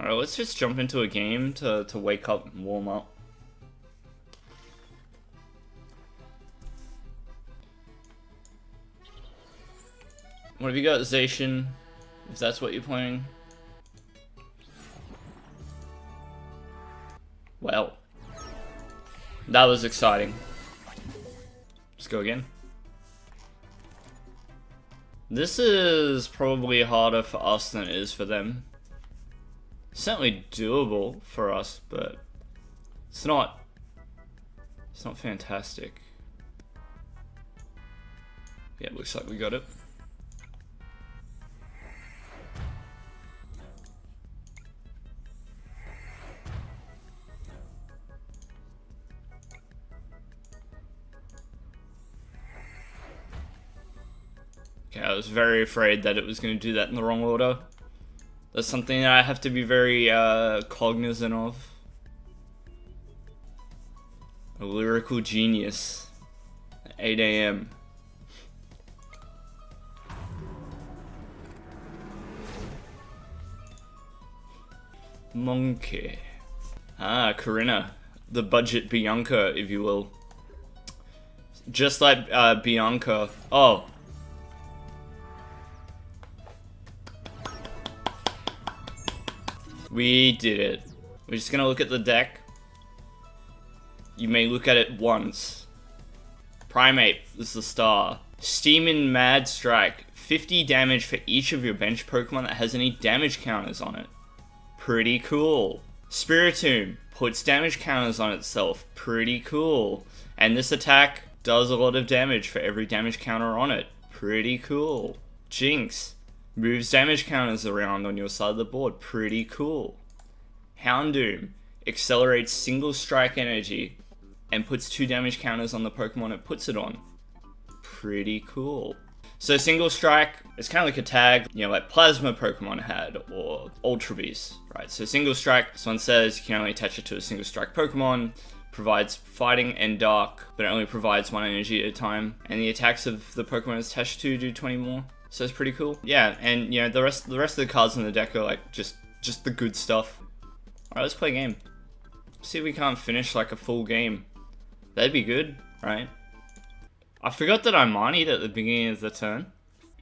Alright, let's just jump into a game to wake up and warm up. What have you got, Zacian? If that's what you're playing. Well. That was exciting. Let's go again. This is probably harder for us than it is for them. Certainly doable for us, but it's not fantastic. Yeah, looks like we got it. Okay, I was very afraid that it was going to do that in the wrong order. That's something that I have to be very cognizant of. A lyrical genius. 8 AM. Monkey. Ah, Corinna. The budget Bianca, if you will. Just like Bianca. Oh. We did it. We're just gonna look at the deck. You may look at it once. Primeape is the star. Steamin Mad Strike. 50 damage for each of your bench Pokemon that has any damage counters on it. Pretty cool. Spiritomb puts damage counters on itself. Pretty cool. And this attack does a lot of damage for every damage counter on it. Pretty cool. Jynx moves damage counters around on your side of the board. Pretty cool. Houndoom accelerates single strike energy and puts 2 damage counters on the Pokemon it puts it on. Pretty cool. So single strike is kind of like a tag, you know, like Plasma Pokemon had, or Ultra Beast, right? So single strike, this one says you can only attach it to a single strike Pokemon, provides fighting and dark, but it only provides 1 energy at a time, and the attacks of the Pokemon it's attached to do 20 more. So it's pretty cool. Yeah, and you know, the rest of the cards in the deck are like just the good stuff. Alright, let's play a game. See if we can't finish like a full game. That'd be good, right? I forgot that I Marnied at the beginning of the turn.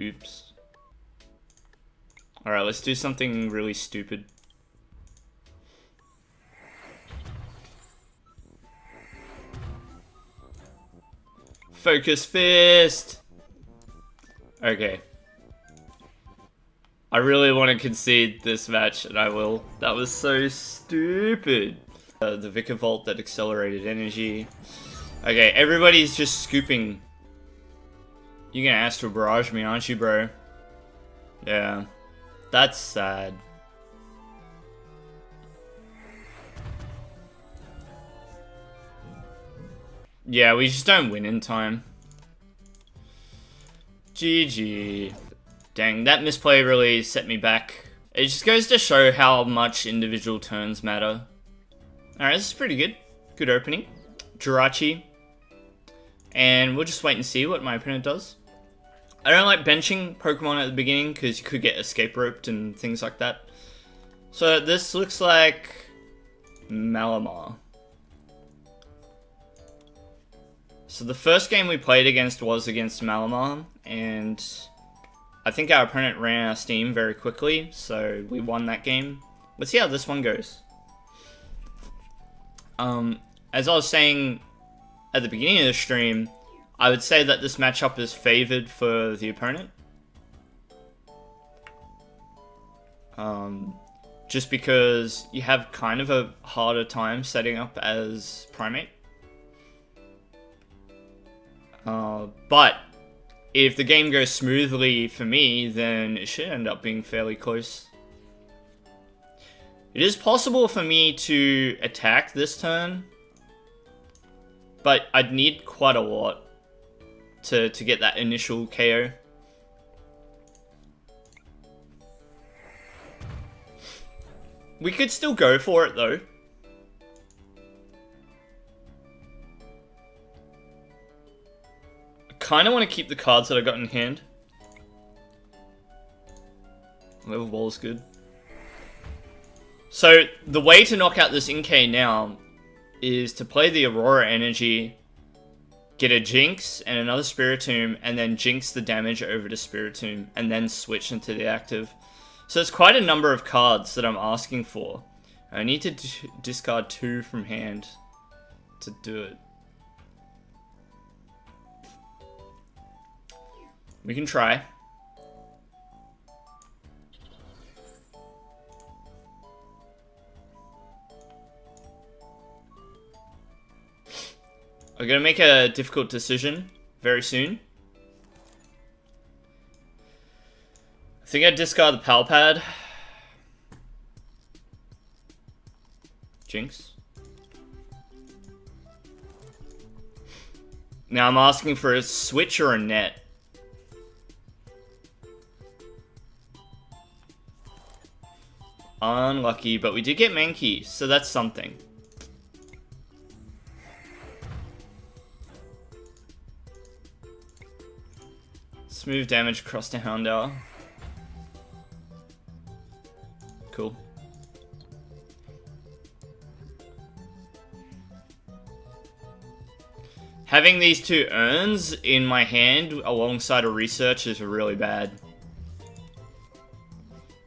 Oops. Alright, let's do something really stupid. Focus Fist! Okay. I really want to concede this match, and I will. That was so stupid. The Vikavolt that accelerated energy. Okay, everybody's just scooping. You're gonna Astral Barrage me, aren't you, bro? Yeah. That's sad. Yeah, we just don't win in time. GG. Dang, that misplay really set me back. It just goes to show how much individual turns matter. Alright, this is pretty good. Good opening. Jirachi. And we'll just wait and see what my opponent does. I don't like benching Pokemon at the beginning because you could get escape roped and things like that. So this looks like Malamar. So the first game we played against was against Malamar, and I think our opponent ran out of steam very quickly, so we won that game. Let's see how this one goes. As I was saying at the beginning of the stream, I would say that this matchup is favored for the opponent. Just because you have kind of a harder time setting up as Primeape. But if the game goes smoothly for me, then it should end up being fairly close. It is possible for me to attack this turn, but I'd need quite a lot to get that initial KO. We could still go for it though. I kind of want to keep the cards that I got in hand. Level Ball is good. So the way to knock out this Inkay now is to play the Aurora Energy, get a Jynx and another Spiritomb, and then Jynx the damage over to Spiritomb, and then switch into the active. So it's quite a number of cards that I'm asking for. I need to discard 2 from hand to do it. We can try. I'm gonna make a difficult decision very soon. I think I'd discard the Pal Pad. Jynx. Now I'm asking for a switch or a net. Unlucky, but we did get Mankey, so that's something. Smooth damage across to Houndour. Cool. Having these 2 urns in my hand alongside a research is really bad.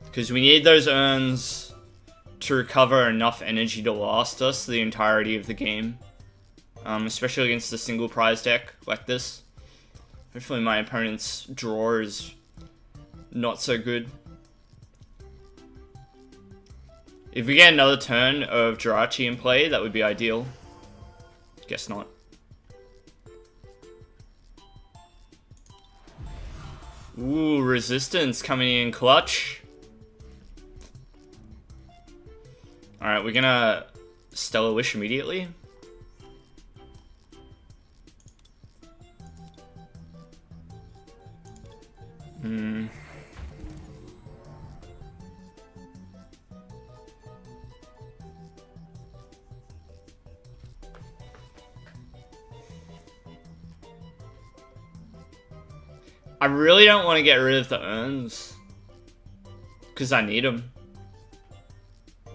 Because we need those urns to recover enough energy to last us the entirety of the game. Especially against a single prize deck like this. Hopefully my opponent's draw is not so good. If we get another turn of Jirachi in play, that would be ideal. Guess not. Ooh, resistance coming in clutch. Alright, we're gonna Stellar Wish immediately. I really don't want to get rid of the urns. Because I need them.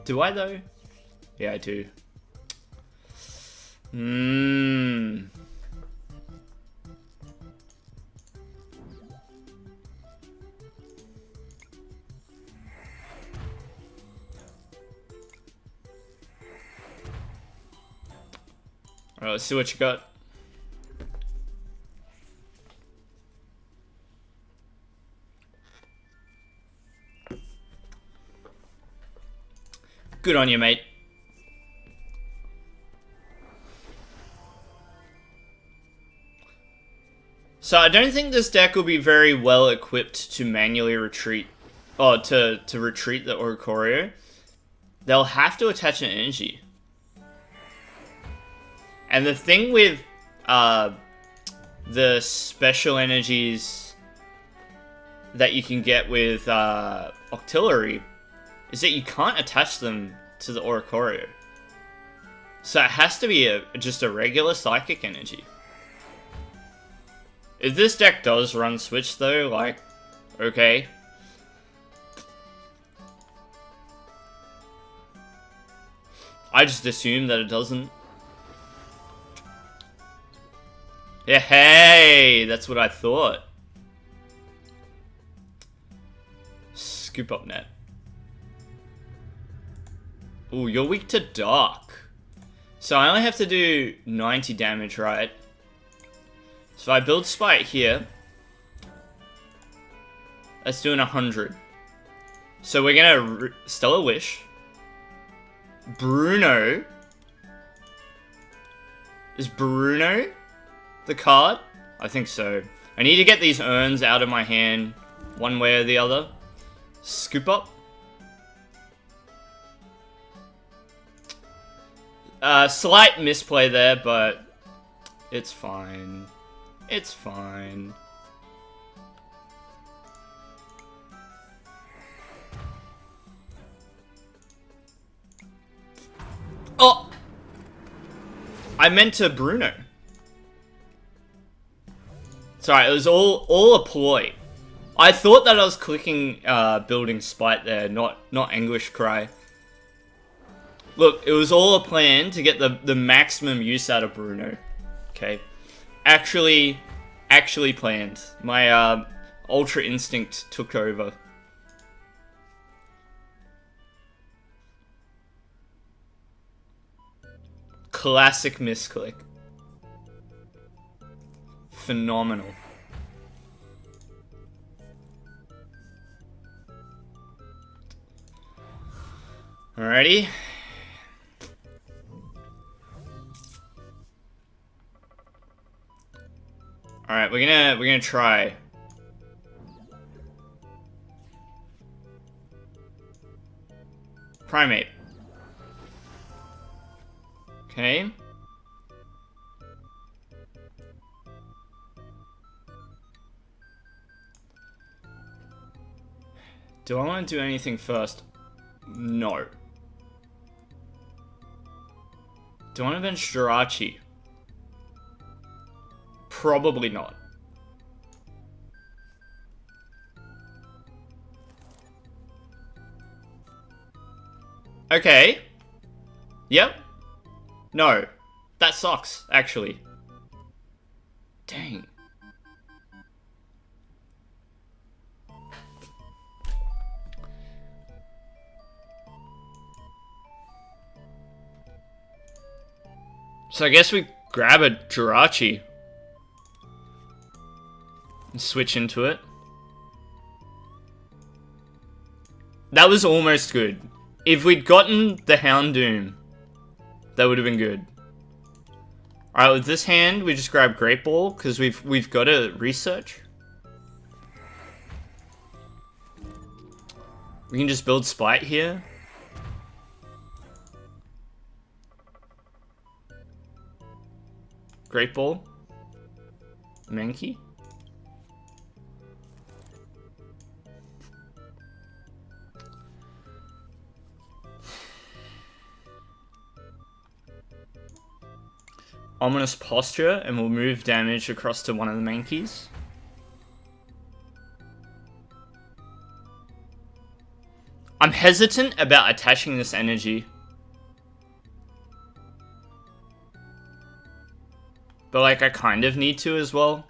Do I though? Yeah, I do. Alright, let's see what you got. Good on you, mate. So I don't think this deck will be very well equipped to manually retreat, or to retreat the Oricorio. They'll have to attach an energy. And the thing with the special energies that you can get with Octillery is that you can't attach them to the Oricorio. So it has to be just a regular Psychic energy. If this deck does run Switch though, like, okay. I just assume that it doesn't. Yeah, hey! That's what I thought. Scoop Up Net. Ooh, you're weak to Dark. So I only have to do 90 damage, right? So I build Spite here. That's doing 100. So we're gonna Stellar Wish. Bruno. Is Bruno the card? I think so. I need to get these urns out of my hand one way or the other. Scoop Up. Slight misplay there, but it's fine. It's fine. Oh! I meant to Bruno. Sorry, it was all a ploy. I thought that I was clicking building Spite there, not Anguish Cry. Look, it was all a plan to get the maximum use out of Bruno. Okay. Actually planned. My Ultra Instinct took over. Classic misclick. Phenomenal. Alrighty. Alright, we're gonna try. Primeape. Okay. Do I want to do anything first? No. Do I want to bench Jirachi? Probably not. Okay. Yep. No. That sucks, actually. Dang. So I guess we grab a Jirachi and switch into it. That was almost good. If we'd gotten the Houndoom, that would have been good. Alright, with this hand, we just grab Great Ball, because we've got a research. We can just build Spite here. Great Ball. Mankey. Ominous Posture, and we'll move damage across to one of the Mankeys. I'm hesitant about attaching this energy. But, like, I kind of need to as well.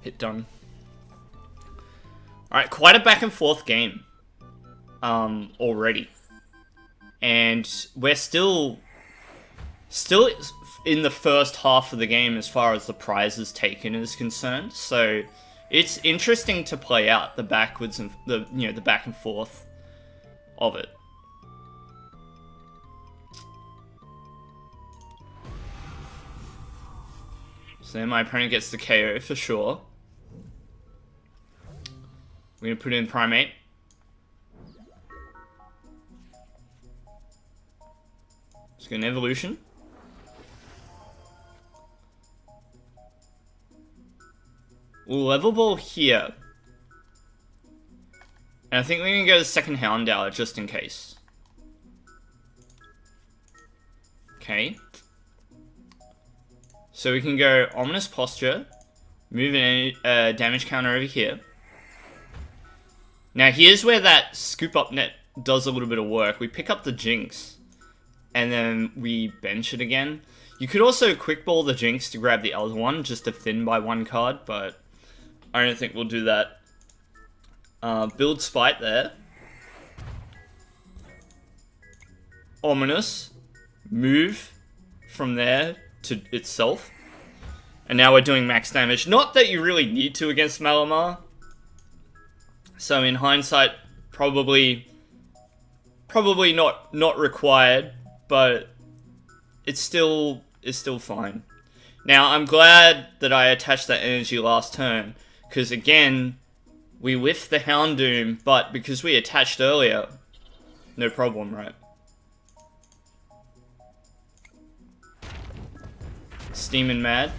Hit done. Alright, quite a back and forth game. Already. And we're still in the first half of the game as far as the prizes taken is concerned. So, it's interesting to play out the backwards and the back and forth of it. So then my opponent gets the KO for sure. We're going to put in Primeape. Let's get an Evolution. We'll Level Ball here. And I think we're going to go to the second Houndour just in case. Okay. So we can go Ominous Posture, move an damage counter over here. Now here's where that Scoop Up Net does a little bit of work. We pick up the Jynx, and then we bench it again. You could also Quick Ball the Jynx to grab the other one, just to thin by one card, but I don't think we'll do that. Build Spite there. Ominous. Move from there to itself. And now we're doing max damage. Not that you really need to against Malamar. So in hindsight, probably not required, but it's still fine. Now I'm glad that I attached that energy last turn, because again, we whiffed the Houndoom, but because we attached earlier, no problem, right? Steamin mad,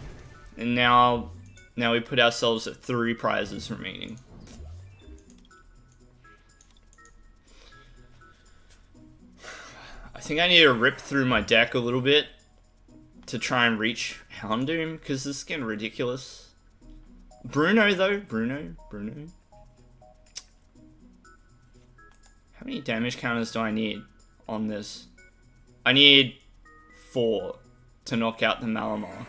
and now we put ourselves at 3 prizes remaining. I think I need to rip through my deck a little bit to try and reach Houndoom, because this is getting ridiculous. Bruno though, Bruno. many damage counters do I need on this? I need 4 to knock out the Malamar.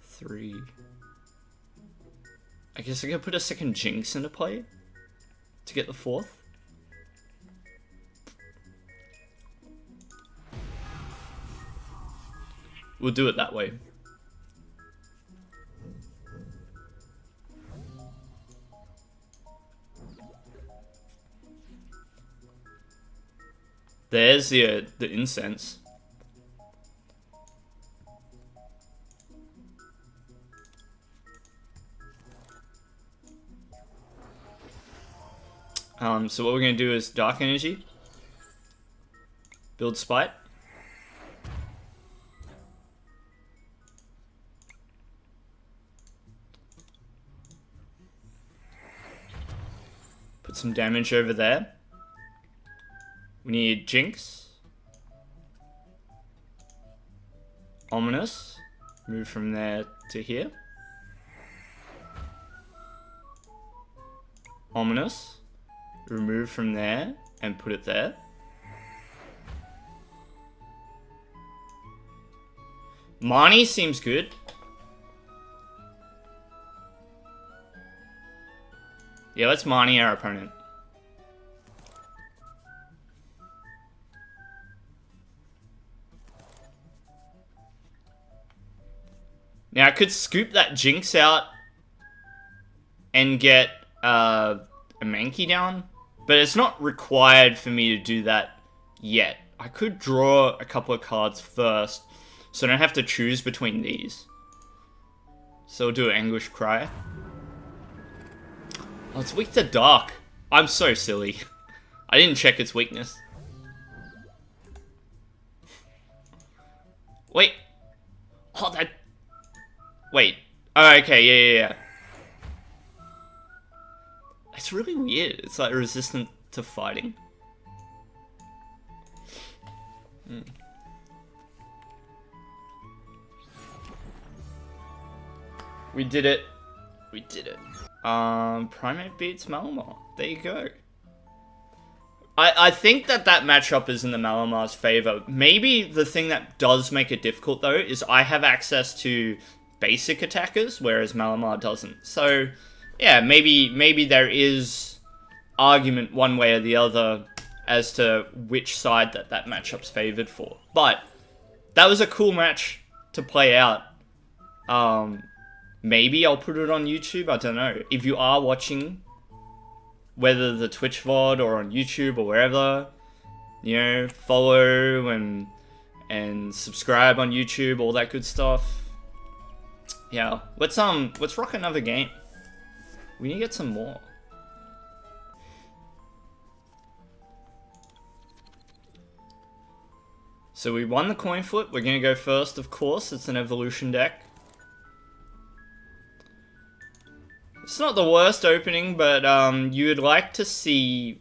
3. I guess I could put a second Jynx into play to get the 4th. We'll do it that way. There's the incense. So what we're gonna do is Dark Energy, build Spite, put some damage over there. We need Jynx, Ominous, move from there to here, Ominous, remove from there and put it there. Marnie seems good. Yeah, let's Marnie our opponent. Now I could scoop that Jynx out and get a Mankey down, but it's not required for me to do that yet. I could draw a couple of cards first, so I don't have to choose between these. So we'll do an Anguish Cry. Oh, it's weak to Dark. I'm so silly. I didn't check its weakness. Wait. Oh, that... Wait. Oh, okay, yeah. It's really weird. It's like resistant to fighting. We did it. We did it. Primeape beats Malamar. There you go. I think that matchup is in the Malamar's favor. Maybe the thing that does make it difficult, though, is I have access to basic attackers, whereas Malamar doesn't. So... yeah, maybe there is argument one way or the other as to which side that matchup's favored for. But that was a cool match to play out. Maybe I'll put it on YouTube, I don't know. If you are watching, whether the Twitch VOD or on YouTube or wherever, you know, follow and subscribe on YouTube, all that good stuff. Yeah, let's rock another game. We need to get some more. So we won the coin flip. We're going to go first, of course. It's an evolution deck. It's not the worst opening, but you would like to see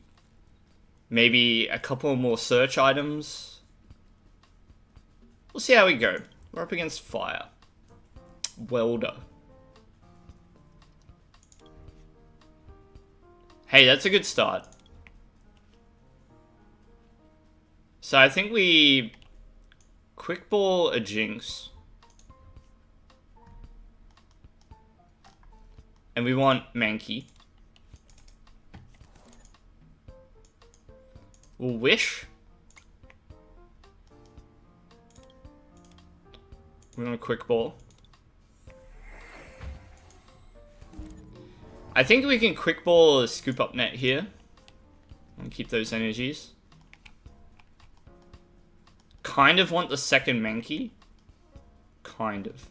maybe a couple more search items. We'll see how we go. We're up against Fire. Welder. Hey, that's a good start. So I think we quick ball a Jynx. And we want Mankey. We'll Wish. We want a quick ball. I think we can quick ball a Scoop Up Net here. And keep those energies. Kind of want the second Mankey. Kind of.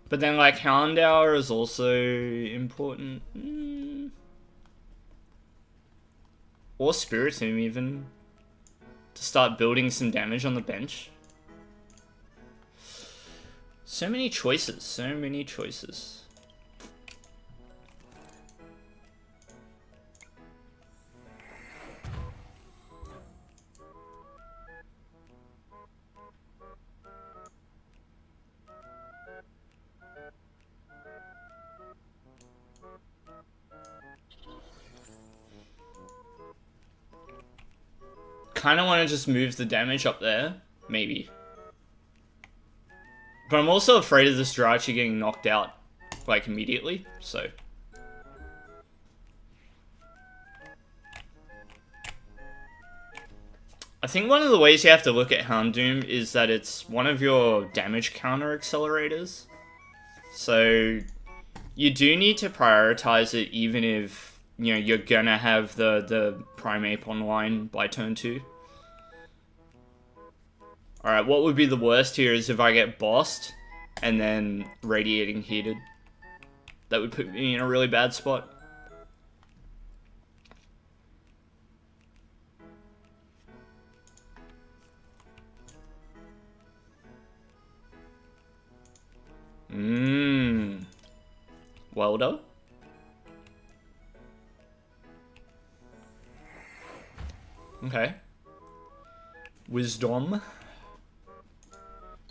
But then, like, Houndour is also important. Or Spiritomb, even. To start building some damage on the bench. So many choices, so many choices. kind of want to just move the damage up there, maybe. But I'm also afraid of this Jirachi getting knocked out, like, immediately, so... I think one of the ways you have to look at Houndoom is that it's one of your damage counter accelerators. So you do need to prioritize it even if, you know, you're gonna have the Primeape online by turn 2. Alright, what would be the worst here is if I get bossed and then Radiating Heated. That would put me in a really bad spot. Welder. Okay. Wisdom.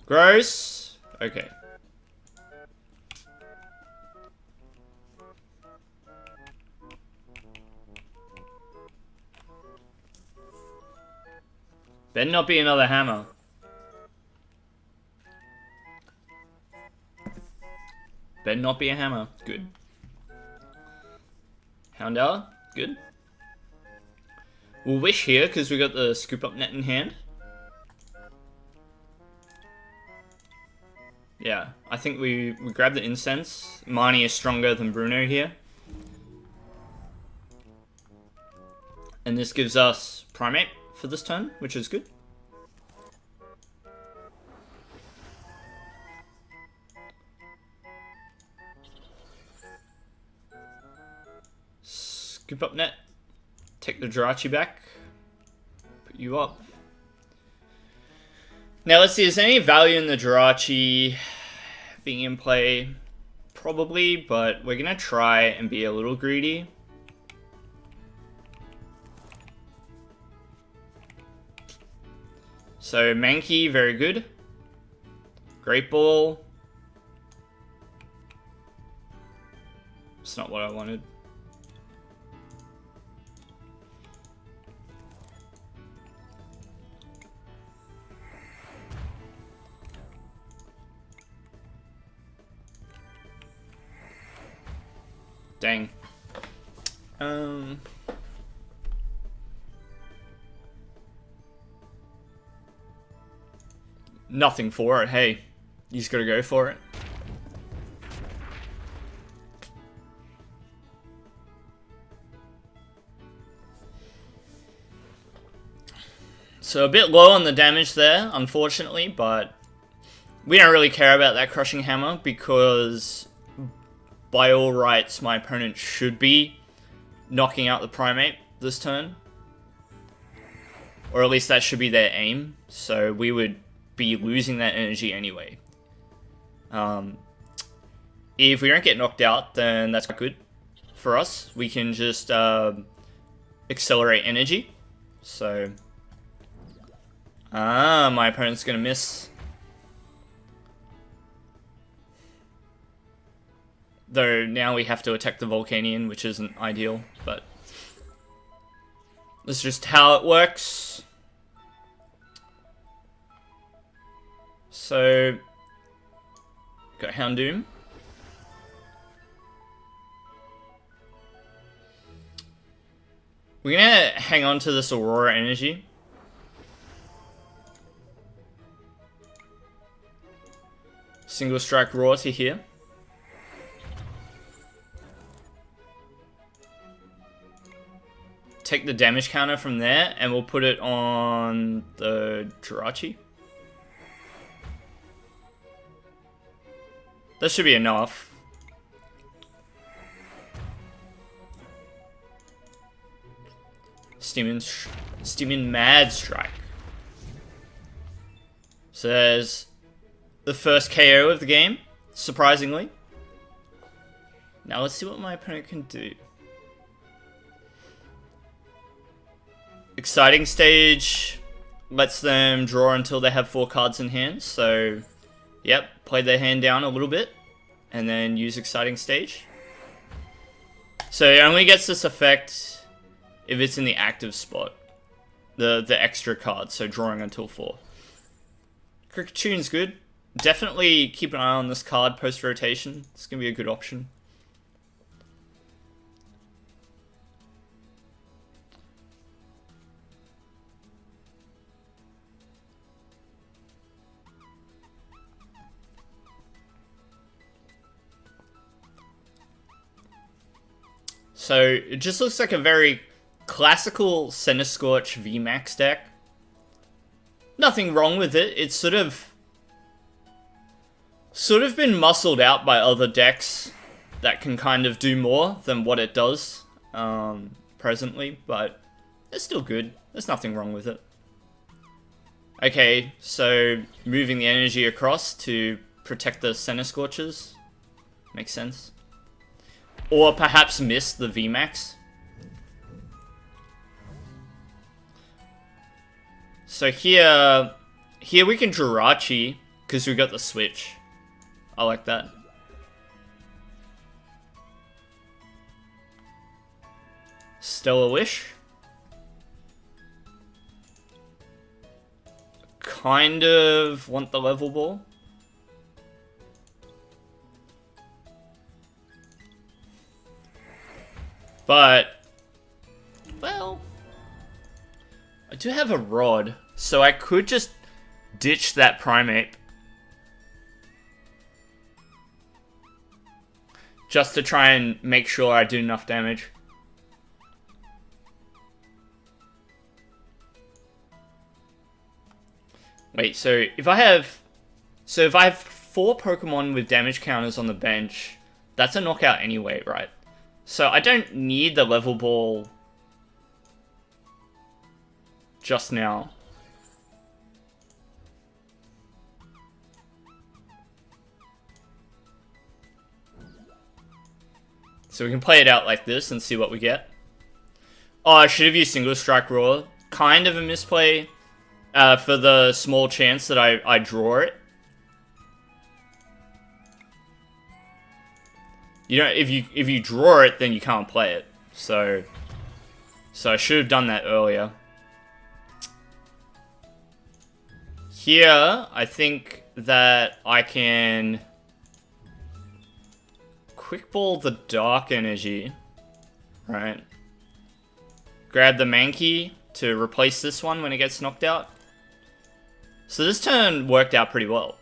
Gross. Okay. Better not be another hammer. Better not be a hammer. Good. Houndour. Good. We'll wish here because we got the Scoop Up Net in hand. Yeah, I think we grab the Incense. Marnie is stronger than Bruno here. And this gives us Primeape for this turn, which is good. Scoop Up Net. Take the Jirachi back. Put you up. Now let's see, is there any value in the Jirachi being in play? Probably, but we're gonna try and be a little greedy. So Mankey, very good. Great Ball. It's not what I wanted. Dang. Nothing for it. Hey, you just gotta go for it. So a bit low on the damage there, unfortunately, but we don't really care about that Crushing Hammer because by all rights, my opponent should be knocking out the Primeape this turn. Or at least that should be their aim. So we would be losing that energy anyway. If we don't get knocked out, then that's quite good for us. We can just accelerate energy. So... my opponent's gonna miss. Though now we have to attack the Volcanion, which isn't ideal, but that's just how it works. So, got Houndoom. We're gonna hang on to this Aurora Energy. Single Strike Raw to here. Take the damage counter from there, and we'll put it on the Jirachi. That should be enough. Steamin Mad Strike. So there's the first KO of the game, surprisingly. Now let's see what my opponent can do. Exciting Stage lets them draw until they have 4 cards in hand, so yep, play their hand down a little bit and then use Exciting Stage. So it only gets this effect if it's in the active spot. the extra card, so drawing until 4. Kricketune good. Definitely keep an eye on this card post-rotation. It's going to be a good option. So, it just looks like a very classical Centiskorch VMAX deck. Nothing wrong with it. It's sort of been muscled out by other decks that can kind of do more than what it does presently, but it's still good. There's nothing wrong with it. Okay, so moving the energy across to protect the Centiskorches makes sense. Or perhaps miss the VMAX. So here we can Jirachi, because we got the switch. I like that. Stellar Wish. Kind of want the level ball. But, well, I do have a rod, so I could just ditch that Primeape. Just to try and make sure I do enough damage. Wait, so if I have 4 Pokemon with damage counters on the bench, that's a knockout anyway, right? So I don't need the level ball just now. So we can play it out like this and see what we get. Oh, I should have used Single Strike Roar. Kind of a misplay for the small chance that I draw it. You know, if you draw it, then you can't play it. So I should have done that earlier. Here, I think that I can Quick Ball the Dark Energy, right? Grab the Mankey to replace this one when it gets knocked out. So this turn worked out pretty well.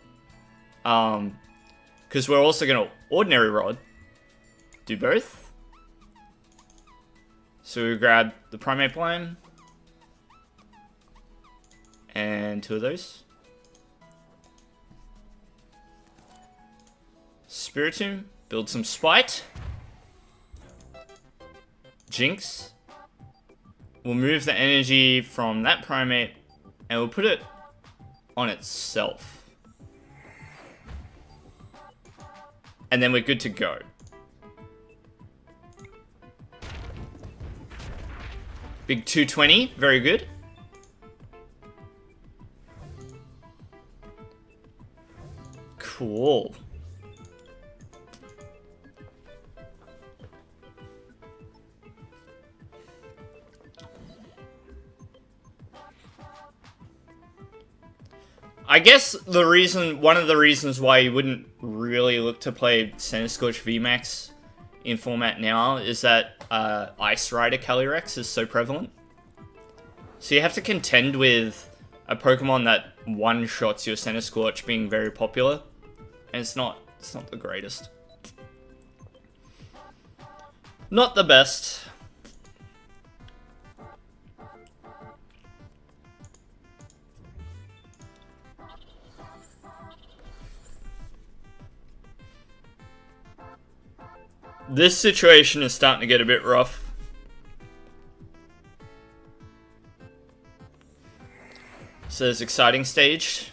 Because we're also going to Ordinary Rod. Do both. So we grab the Primeape line. And 2 of those. Spiritomb. Build some Spite. Jynx. We'll move the energy from that Primeape. And we'll put it on itself. And then we're good to go. Big 220, very good. Cool. I guess one of the reasons why you wouldn't really look to play Centiskorch VMAX in format now is that Ice Rider Calyrex is so prevalent. So you have to contend with a Pokemon that one-shots your Centiskorch being very popular. And it's not the greatest. Not the best. This situation is starting to get a bit rough. So there's exciting stage.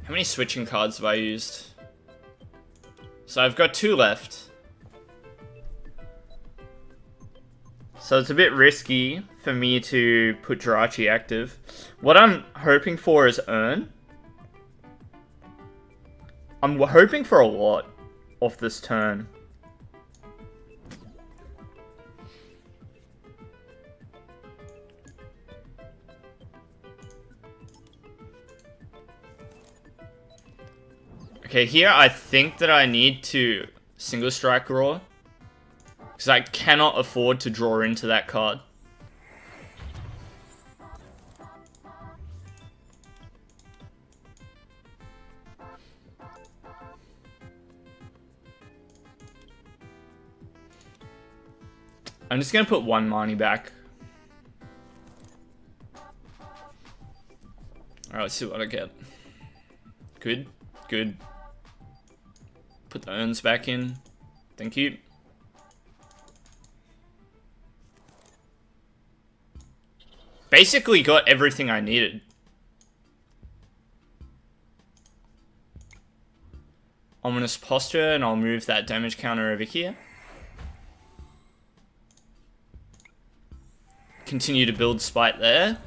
How many switching cards have I used? So I've got 2 left. So it's a bit risky for me to put Jirachi active. What I'm hoping for is Urn. I'm hoping for a lot off this turn. Okay, here I think that I need to single strike Raw. Because I cannot afford to draw into that card. I'm just going to put 1 Marnie back. Alright, let's see what I get. Good, good. Put the urns back in. Thank you. Basically got everything I needed. Ominous Posture, and I'll move that damage counter over here. Continue to build Spite there.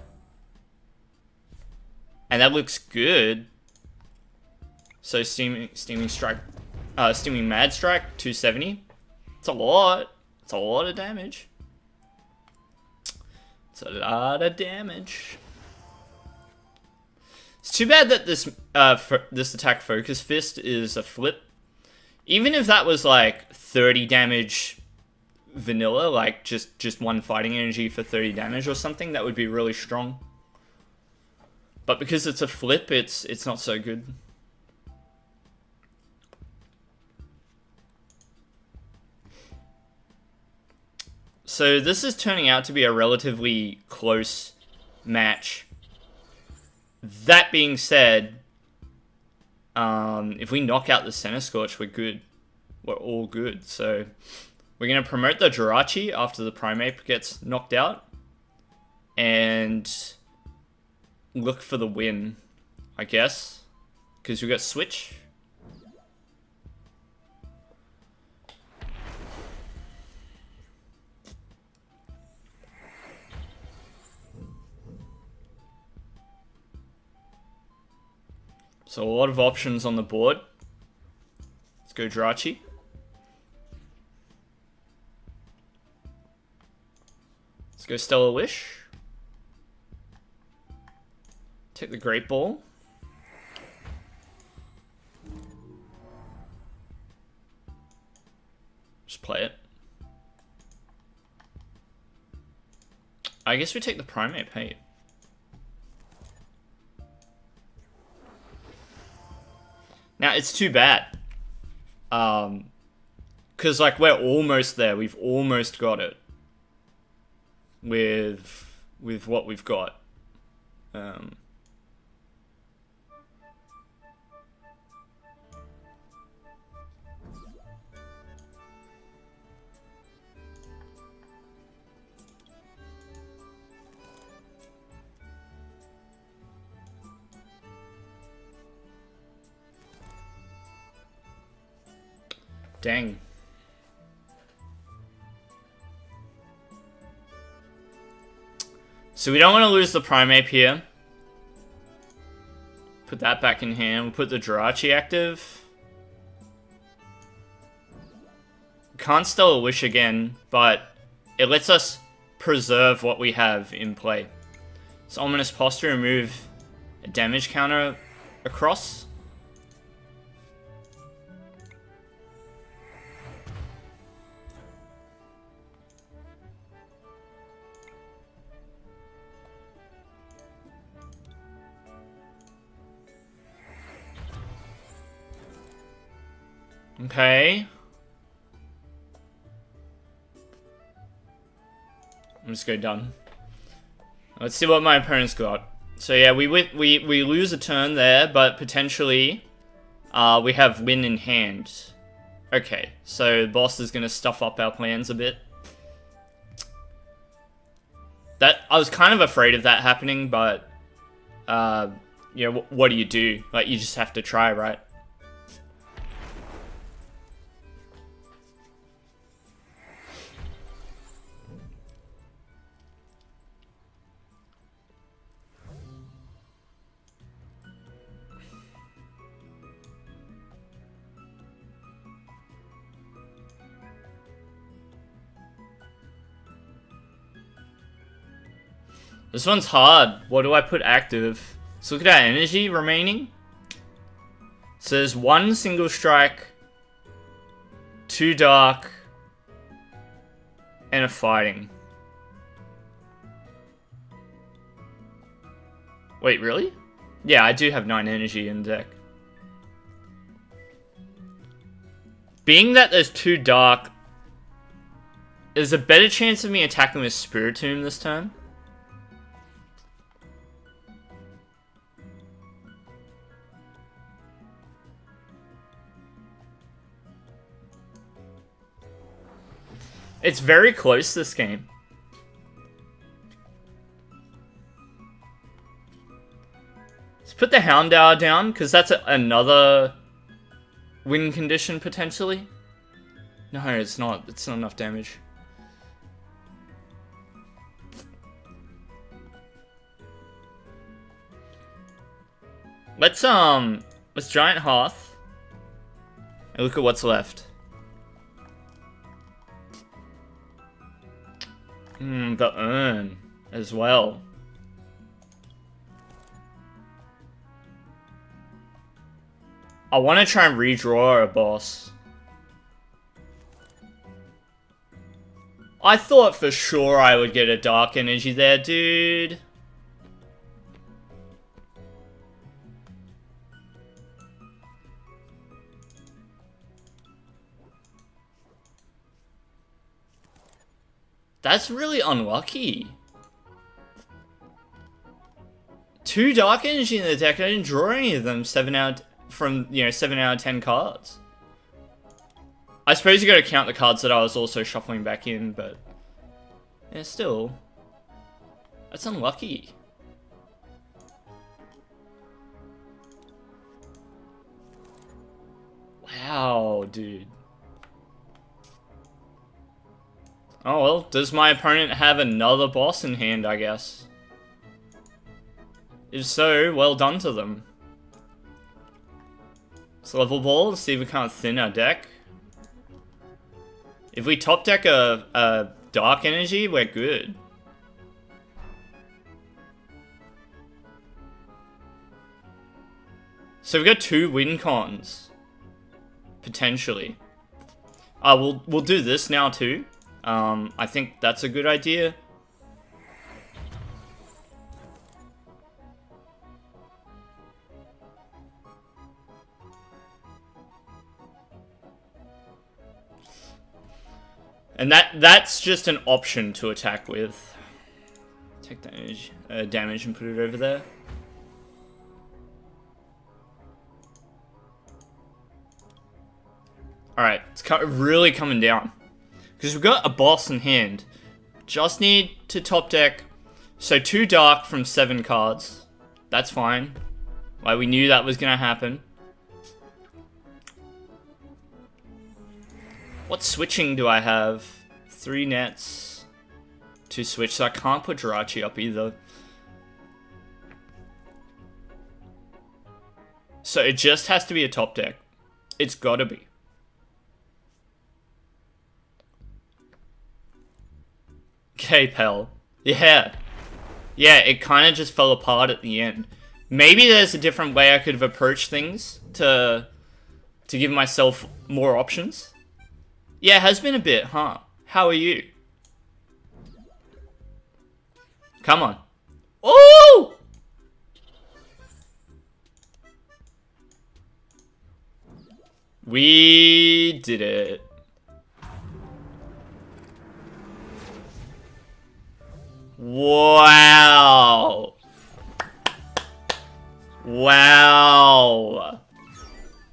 And that looks good. So Steaming Mad Strike, 270. It's a lot. It's a lot of damage. It's a lot of damage. It's too bad that this attack Focus Fist is a flip. Even if that was like 30 damage vanilla, like just 1 fighting energy for 30 damage or something, that would be really strong. But because it's a flip, it's not so good. So this is turning out to be a relatively close match. That being said, if we knock out the Centiskorch, we're good. We're all good. So we're going to promote the Jirachi after the Primeape gets knocked out. And look for the win, I guess. Because we got Switch. So a lot of options on the board. Let's go Jirachi. Let's go Stellar Wish. Take the Great Ball. Just play it. I guess we take the Primeape, hey. Now, it's too bad. Because, like, we're almost there. We've almost got it. With what we've got. Dang. So we don't want to lose the Primeape here. Put that back in hand. We'll put the Jirachi active. Can't Stellar Wish again, but it lets us preserve what we have in play. So Ominous Posture and move a damage counter across. Okay. I'm just go done. Let's see what my opponent's got. So yeah, we lose a turn there, but potentially we have win in hand. Okay, so the boss is gonna stuff up our plans a bit. That I was kind of afraid of that happening, but you know, what do you do? Like, you just have to try, right? This one's hard. What do I put active? Let's look at our energy remaining. So there's 1 single strike, 2 dark, and a fighting. Wait, really? Yeah, I do have 9 energy in deck. Being that there's 2 dark, there's a better chance of me attacking with Spiritomb this turn. It's very close, this game. Let's put the Houndour down, because that's another win condition, potentially. No, it's not. It's not enough damage. Let's Giant Hearth and look at what's left. The Urn as well. I want to try and redraw a boss. I thought for sure I would get a Dark Energy there, dude. That's really unlucky. 2 Dark Energy in the deck. I didn't draw any of them. 7 out of 10 cards. I suppose you got to count the cards that I was also shuffling back in, but yeah, still, that's unlucky. Wow, dude. Oh well, does my opponent have another boss in hand, I guess? If so, well done to them. Let's level ball, let's see if we can't thin our deck. If we top deck a Dark Energy, we're good. So we've got 2 win cons. Potentially. We'll do this now too. I think that's a good idea. And that's just an option to attack with. Take damage and put it over there. Alright, it's really coming down. Because we've got a boss in hand. Just need to top deck. So 2 dark from 7 cards. That's fine. Like, we knew that was going to happen. What switching do I have? 3 nets. 2 switch, so I can't put Jirachi up either. So it just has to be a top deck. It's gotta be. Okay, Pal. Yeah. Yeah, it kind of just fell apart at the end. Maybe there's a different way I could have approached things to give myself more options. Yeah, it has been a bit, huh? How are you? Come on. Oh! We did it. Wow. Wow.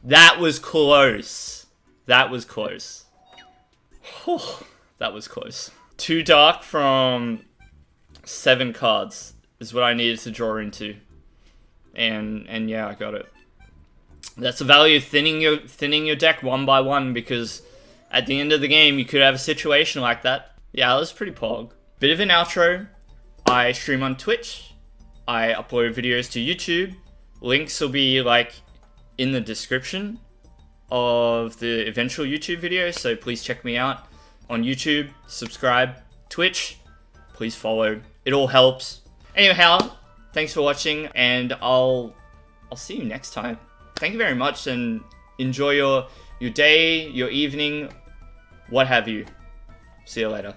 That was close. That was close. Whew, that was close. 2 dark from 7 cards is what I needed to draw into. and yeah, I got it. That's the value of thinning your deck one by one, because at the end of the game you could have a situation like that. Yeah, that was pretty pog. Bit of an outro. I stream on Twitch. I upload videos to YouTube. Links will be like in the description of the eventual YouTube video, so please check me out on YouTube, subscribe, Twitch, please follow. It all helps. Anyhow, thanks for watching, and I'll see you next time. Thank you very much, and enjoy your day, your evening, what have you. See you later.